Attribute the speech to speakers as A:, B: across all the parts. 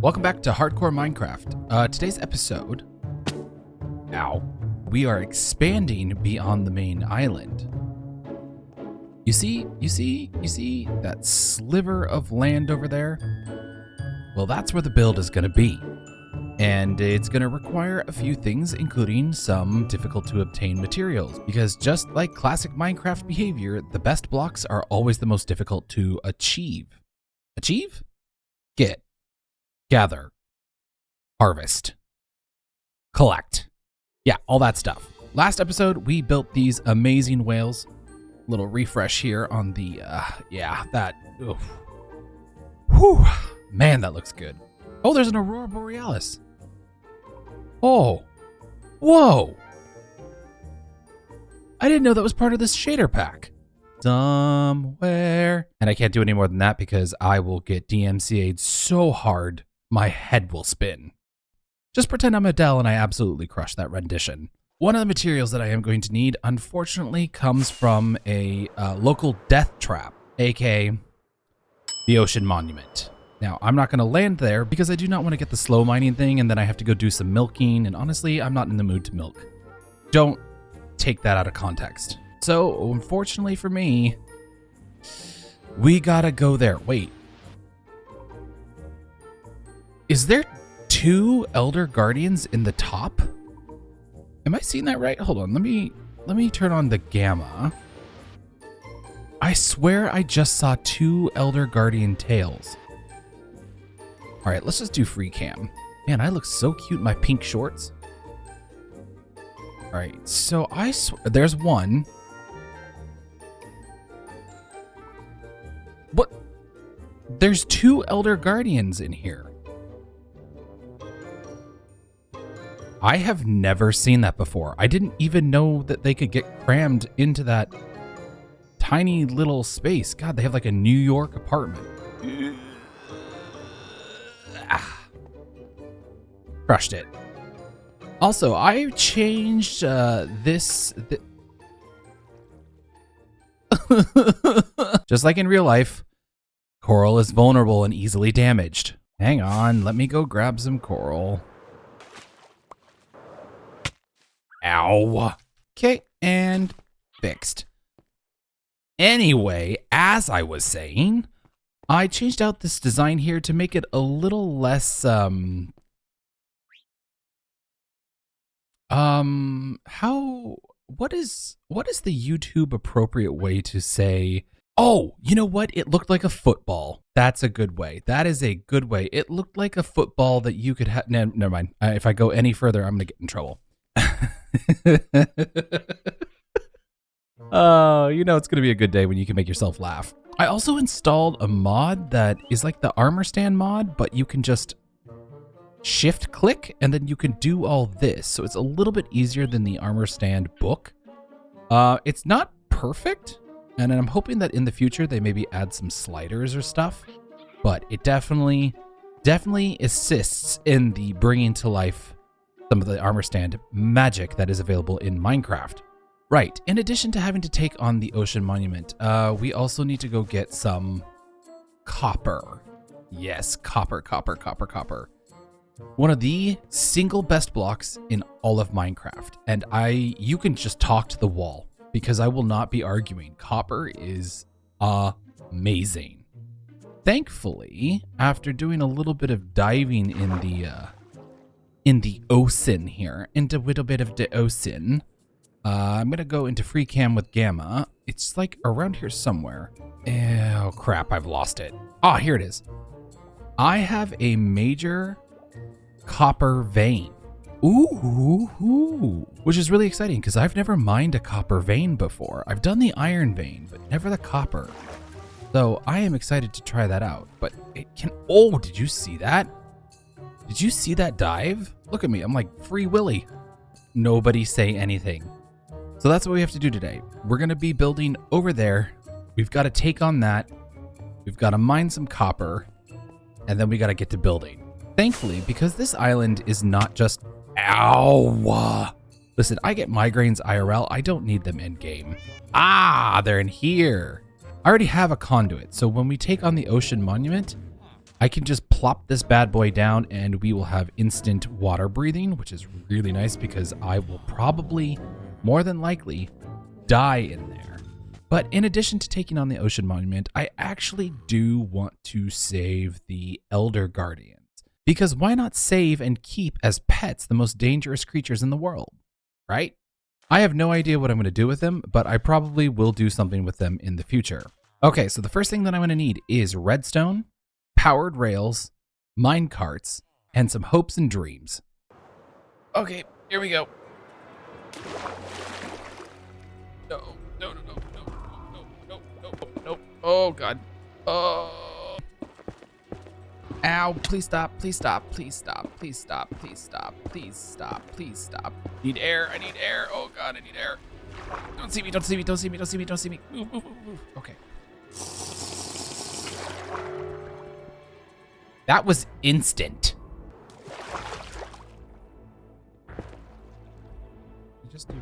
A: Welcome back to Hardcore Minecraft. Today's episode, we are expanding beyond the main island. You see that sliver of land over there? Well, that's where the build is gonna be. And it's gonna require a few things, including some difficult to obtain materials, because just like classic Minecraft behavior, the best blocks are always the most difficult to achieve. Achieve? Get. Gather. Harvest. Collect. Yeah, all that stuff. Last episode, we built these amazing whales. Little refresh here on the, oof. Whew. Man, that looks good. Oh, there's an Aurora Borealis. Oh. Whoa. I didn't know that was part of this shader pack. Somewhere. And I can't do any more than that because I will get DMCA'd so hard, my head will spin. Just pretend I'm Adele and I absolutely crush that rendition. One of the materials that I am going to need, unfortunately, comes from a local death trap, aka the Ocean Monument. Now, I'm not going to land there because I do not want to get the slow mining thing and then I have to go do some milking, and honestly, I'm not in the mood to milk. Don't take that out of context. So, unfortunately for me, we gotta go there. Wait. Is there 2 Elder Guardians in the top? Am I seeing that right? Hold on, let me turn on the gamma. I swear I just saw 2 Elder Guardian tails. All right, let's just do free cam. Man, I look so cute in my pink shorts. All right, so there's one. What? There's 2 Elder Guardians in here. I have never seen that before. I didn't even know that they could get crammed into that tiny little space. God, they have like a New York apartment. Crushed it. Also, I changed this. Just like in real life, coral is vulnerable and easily damaged. Hang on, let me go grab some coral. Ow. Okay, and fixed. Anyway, as I was saying, I changed out this design here to make it a little less, what is the YouTube appropriate way to say, oh, you know what? It looked like a football. That's a good way. That is a good way. It looked like a football that you could have. No, never mind. If I go any further, I'm going to get in trouble. Oh, you know it's going to be a good day when you can make yourself laugh. I also installed a mod that is like the armor stand mod, but you can just shift click and then you can do all this. So it's a little bit easier than the armor stand book. It's not perfect, and I'm hoping that in the future they maybe add some sliders or stuff, but it definitely assists in the bringing to life some of the armor stand magic that is available in Minecraft. Right, in addition to having to take on the Ocean Monument, we also need to go get some copper. Yes, copper. One of the single best blocks in all of Minecraft. And you can just talk to the wall because I will not be arguing. Copper is amazing. Thankfully, after doing a little bit of diving in the ocean here, into a little bit of the ocean, I'm gonna go into free cam with gamma. It's like around here somewhere. Oh crap, I've lost it. Ah, here it is. I have a major copper vein. Ooh, which is really exciting because I've never mined a copper vein before. I've done the iron vein, but never the copper. So I am excited to try that out. But it can, oh, did you see that? Did you see that dive? Look at me, I'm like Free Willy. Nobody say anything. So that's what we have to do today. We're gonna be building over there. We've got to take on that. We've got to mine some copper, and then we got to get to building. Thankfully, because this island is not just, ow. Listen, I get migraines IRL. I don't need them in game. Ah, they're in here. I already have a conduit. So when we take on the Ocean Monument, I can just plop this bad boy down and we will have instant water breathing, which is really nice because I will probably, more than likely, die in there. But in addition to taking on the ocean monument, I actually do want to save the Elder Guardians. Because why not save and keep as pets the most dangerous creatures in the world, right? I have no idea what I'm going to do with them, but I probably will do something with them in the future. Okay, so the first thing that I'm going to need is redstone, powered rails, mine carts, and some hopes and dreams. Okay, here we go. No. Oh, God. Oh. Ow, please stop, please stop, please stop, please stop, please stop, please stop, please stop. Need air, I need air. Oh, God, I need air. Don't see me, don't see me, don't see me, don't see me, don't see me. Move, move, move, move. Okay. That was instant. You just do.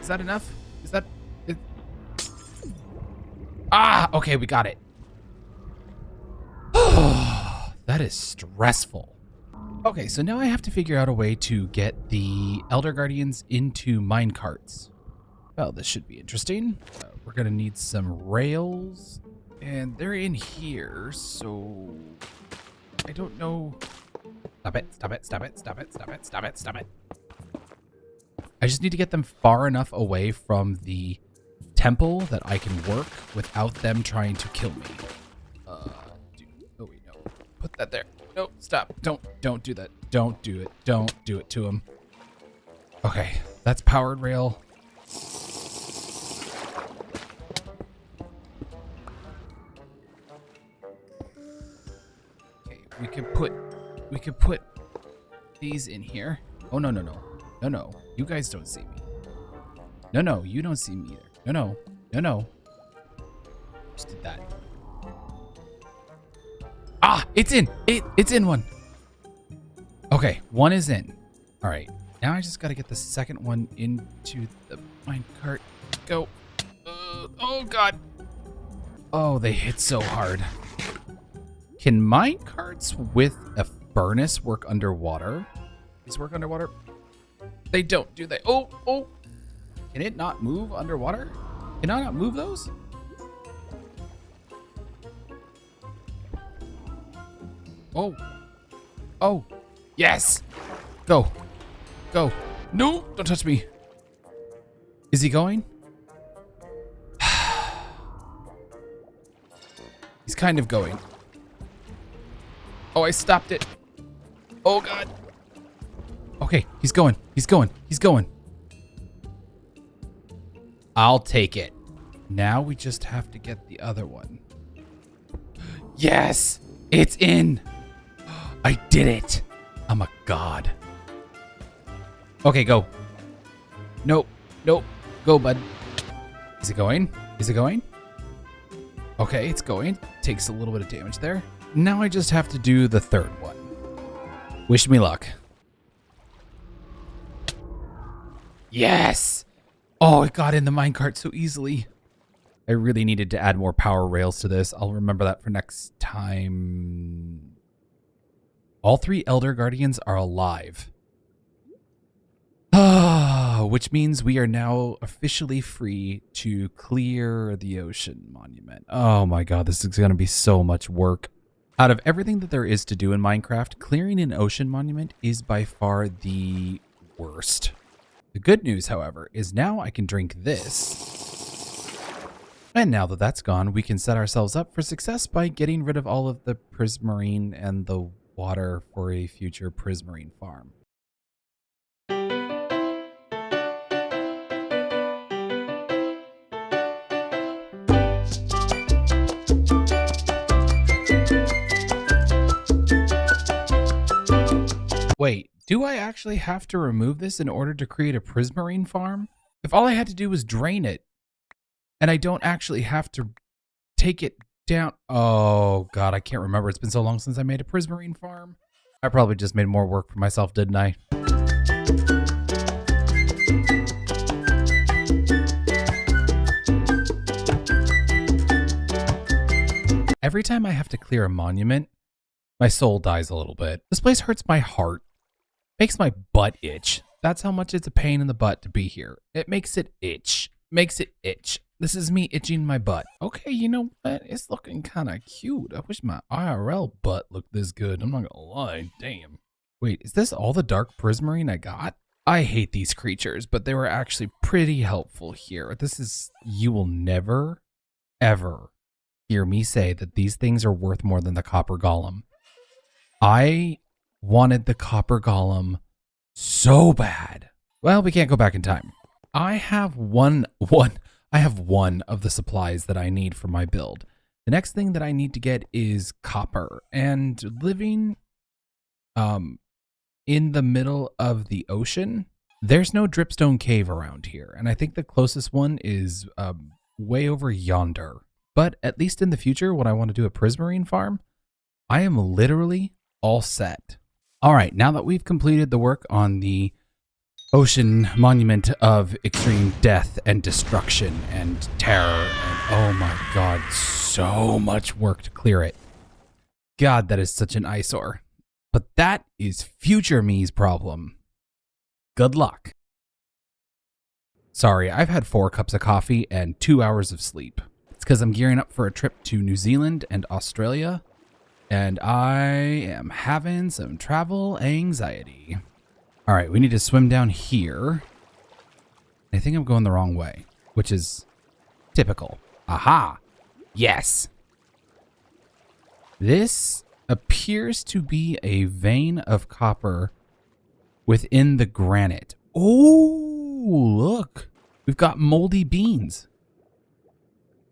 A: Is that enough? Is that it? Ah, okay, we got it. That is stressful. Okay, so now I have to figure out a way to get the Elder Guardians into mine carts. Well, this should be interesting. We're gonna need some rails, and they're in here, so I don't know. Stop it, stop it, stop it, stop it, stop it, stop it, stop it. I just need to get them far enough away from the temple that I can work without them trying to kill me. Oh wait, no. Put that there. No, stop. Don't do that. Don't do it. Don't do it to him. Okay, that's powered rail. Okay, we could put these in here. Oh no. No, you guys don't see me. No, you don't see me either. No. Just did that. Ah, it's in. It's in one. Okay, one is in. All right, now I just got to get the second one into the minecart. Go. Oh, God. Oh, they hit so hard. Can minecarts with a furnace work underwater? Does it work underwater? They don't, do they? Oh. Can it not move underwater? Can I not move those? Oh. Yes. Go. No, don't touch me. Is he going? He's kind of going. Oh, I stopped it. Oh, God. Okay, he's going. I'll take it. Now we just have to get the other one. Yes, it's in. I did it. I'm a god. Okay, go. Nope. Go, bud. Is it going? Okay, it's going. Takes a little bit of damage there. Now I just have to do the third one. Wish me luck. Yes! Oh, it got in the minecart so easily. I really needed to add more power rails to this. I'll remember that for next time. All 3 Elder Guardians are alive. Which means we are now officially free to clear the ocean monument. Oh my God, this is going to be so much work. Out of everything that there is to do in Minecraft, clearing an ocean monument is by far the worst. The good news, however, is now I can drink this. And now that that's gone, we can set ourselves up for success by getting rid of all of the prismarine and the water for a future prismarine farm. Wait, do I actually have to remove this in order to create a prismarine farm? If all I had to do was drain it, and I don't actually have to take it down. Oh, God, I can't remember. It's been so long since I made a prismarine farm. I probably just made more work for myself, didn't I? every time I have to clear a monument, my soul dies a little bit. This place hurts my heart. Makes my butt itch. That's how much it's a pain in the butt to be here. It makes it itch. Makes it itch. This is me itching my butt. Okay, you know what? It's looking kind of cute. I wish my IRL butt looked this good. I'm not gonna lie. Damn. Wait, is this all the dark prismarine I got? I hate these creatures, but they were actually pretty helpful here. You will never, ever hear me say that these things are worth more than the copper golem. I wanted the copper golem so bad. Well, we can't go back in time. I have one of the supplies that I need for my build. The next thing that I need to get is copper, and living in the middle of the ocean, there's no dripstone cave around here, and I think the closest one is way over yonder. But at least in the future, when I want to do a prismarine farm, I am literally all set. All right, now that we've completed the work on the ocean monument of extreme death and destruction and terror, and oh my god, so much work to clear it. God, that is such an eyesore. But that is future me's problem. Good luck. Sorry, I've had 4 cups of coffee and 2 hours of sleep. It's because I'm gearing up for a trip to New Zealand and Australia, and I am having some travel anxiety. All right, we need to swim down here. I think I'm going the wrong way, which is typical. Aha! Yes! This appears to be a vein of copper within the granite. Oh, look! We've got moldy beans.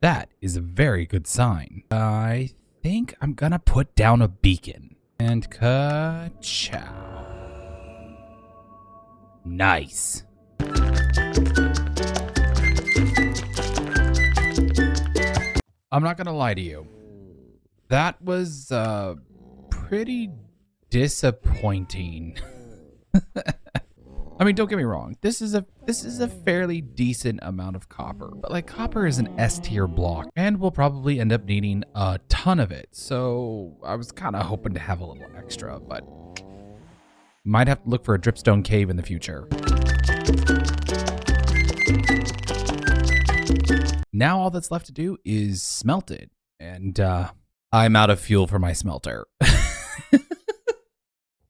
A: That is a very good sign. I think I'm gonna put down a beacon. And ka-chow. Nice. I'm not gonna lie to you. That was pretty disappointing. I mean, don't get me wrong. This is a fairly decent amount of copper, but like copper is an S tier block, and we'll probably end up needing a ton of it. So I was kind of hoping to have a little extra, but might have to look for a dripstone cave in the future. Now all that's left to do is smelt it, and I'm out of fuel for my smelter.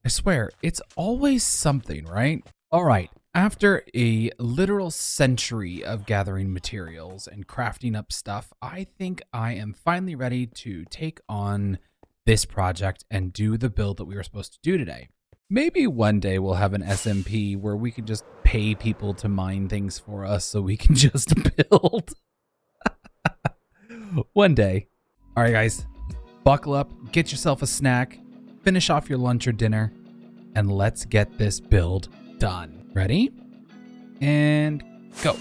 A: I swear, it's always something, right? All right, after a literal century of gathering materials and crafting up stuff, I think I am finally ready to take on this project and do the build that we were supposed to do today. Maybe one day we'll have an SMP where we can just pay people to mine things for us so we can just build. One day. All right, guys, buckle up, get yourself a snack, finish off your lunch or dinner, and let's get this build done. Ready? And go.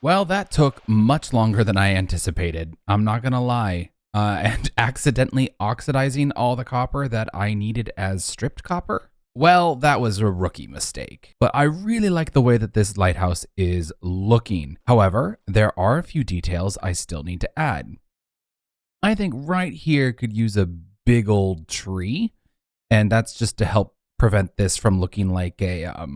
A: Well, that took much longer than I anticipated. I'm not gonna lie. And accidentally oxidizing all the copper that I needed as stripped copper? Well, that was a rookie mistake. But I really like the way that this lighthouse is looking. However, there are a few details I still need to add. I think right here could use a big old tree, and that's just to help prevent this from looking like a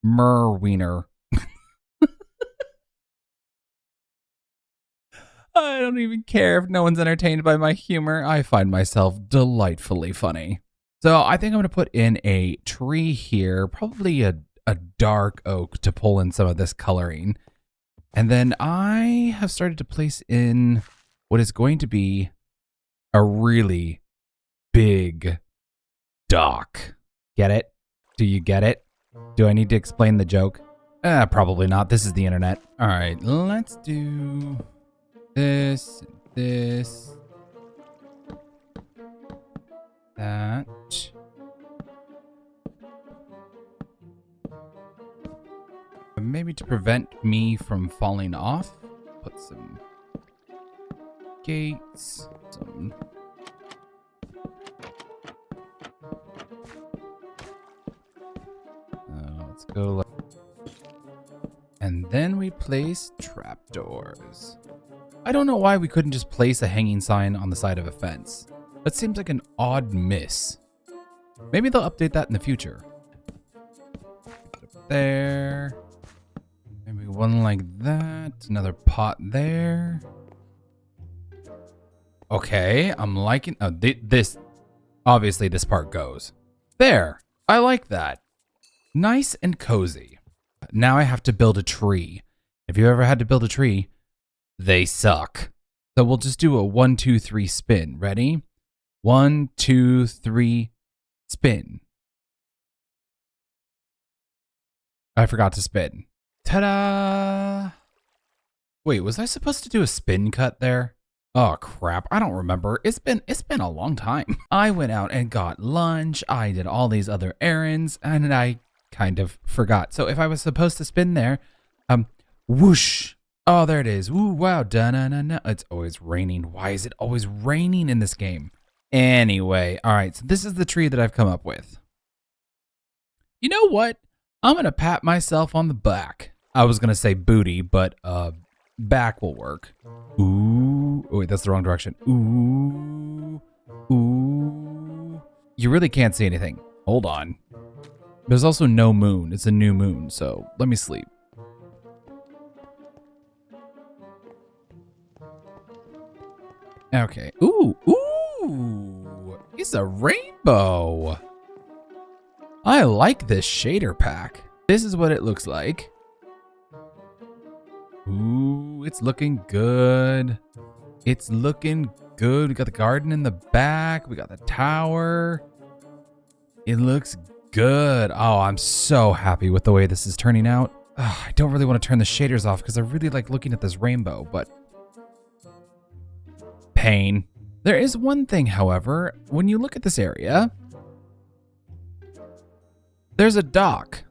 A: Mer wiener. I don't even care if no one's entertained by my humor. I find myself delightfully funny. So I think I'm going to put in a tree here, probably a dark oak to pull in some of this coloring. And then I have started to place in what is going to be a really big dock. Get it? Do you get it? Do I need to explain the joke? Probably not. This is the internet. All right, let's do this, that. Maybe to prevent me from falling off, put some gates, some... let's go. And then we place trapdoors. I don't know why we couldn't just place a hanging sign on the side of a fence. That seems like an odd miss. Maybe they'll update that in the future. Up there. Maybe one like that. Another pot there. Okay, I'm liking... Oh, this... Obviously, this part goes. There. I like that. Nice and cozy. Now I have to build a tree. If you ever had to build a tree, they suck. So we'll just do a 1, 2, 3 spin. Ready? 1, 2, 3 spin. I forgot to spin. Ta-da! Wait, was I supposed to do a spin cut there? Oh crap, I don't remember. It's been a long time. I went out and got lunch. I did all these other errands and I kind of forgot. So if I was supposed to spin there, whoosh. Oh, there it is. Ooh, wow. Da-na-na-na. It's always raining. Why is it always raining in this game? Anyway, all right. So this is the tree that I've come up with. You know what? I'm going to pat myself on the back. I was going to say booty, but back will work. Ooh. Oh, wait, that's the wrong direction. Ooh. Ooh. You really can't see anything. Hold on. There's also no moon. It's a new moon, so let me sleep. Okay. Ooh. Ooh. It's a rainbow. I like this shader pack. This is what it looks like. Ooh, it's looking good. It's looking good. We got the garden in the back. We got the tower. It looks good. Oh, I'm so happy with the way this is turning out. I don't really want to turn the shaders off because I really like looking at this rainbow, but pain. There is one thing, however, when you look at this area, there's a dock.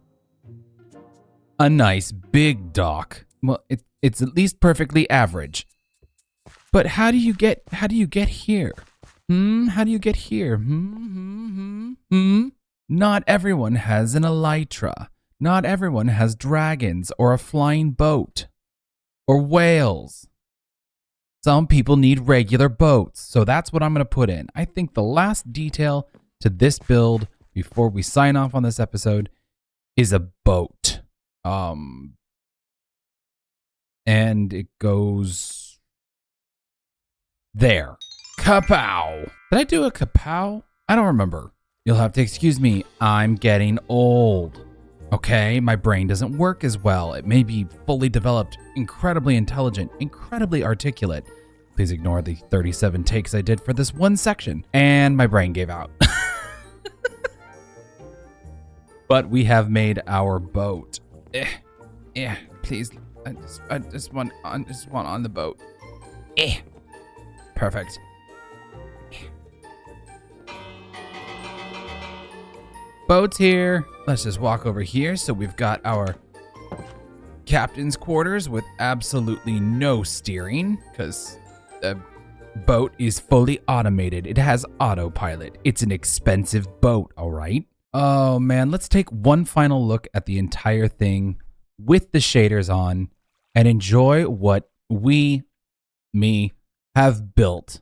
A: A nice big dock. Well, it's at least perfectly average. But how do you get here? How do you get here? Not everyone has an elytra. Not everyone has dragons or a flying boat or whales. Some people need regular boats, so that's what I'm going to put in. I think the last detail to this build before we sign off on this episode is a boat. And it goes there. Kapow! Did I do a kapow? I don't remember. You'll have to excuse me. I'm getting old. Okay, my brain doesn't work as well. It may be fully developed, incredibly intelligent, incredibly articulate. Please ignore the 37 takes I did for this one section. And my brain gave out. But we have made our boat. Please. I just want on the boat. Perfect. Boat's here. Let's just walk over here. So we've got our captain's quarters with absolutely no steering because the boat is fully automated. It has autopilot. It's an expensive boat, all right? Oh man, let's take one final look at the entire thing with the shaders on and enjoy what me have built.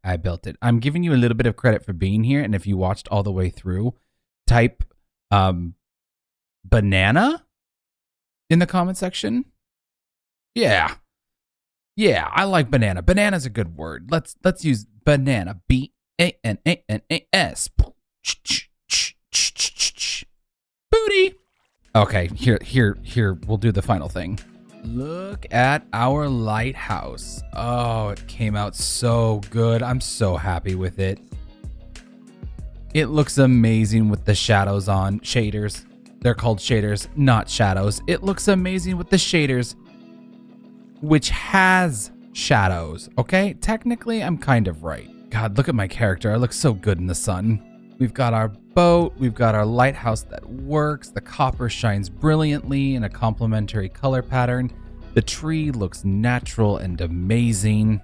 A: I built it. I'm giving you a little bit of credit for being here, and if you watched all the way through, type banana in the comment section. Yeah, I like banana. Banana's a good word. Let's use banana. BANANAS. Booty. Okay, here. We'll do the final thing. Look at our lighthouse. Oh, it came out so good. I'm so happy with it. It looks amazing with the shadows on. Shaders. They're called shaders, not shadows. It looks amazing with the shaders, which has shadows, okay? Technically, I'm kind of right. God, look at my character. I look so good in the sun. We've got our boat. We've got our lighthouse that works. The copper shines brilliantly in a complementary color pattern. The tree looks natural and amazing.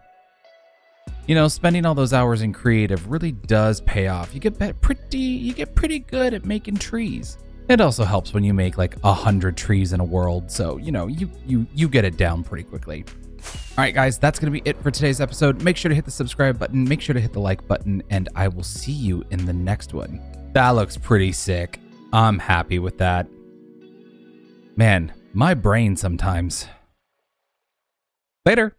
A: You know, spending all those hours in creative really does pay off. You get pretty good at making trees. It also helps when you make like 100 trees in a world, so you know, you get it down pretty quickly. All right, guys, that's going to be it for today's episode. Make sure to hit the subscribe button, make sure to hit the like button, and I will see you in the next one. That looks pretty sick. I'm happy with that. Man, my brain sometimes. Later.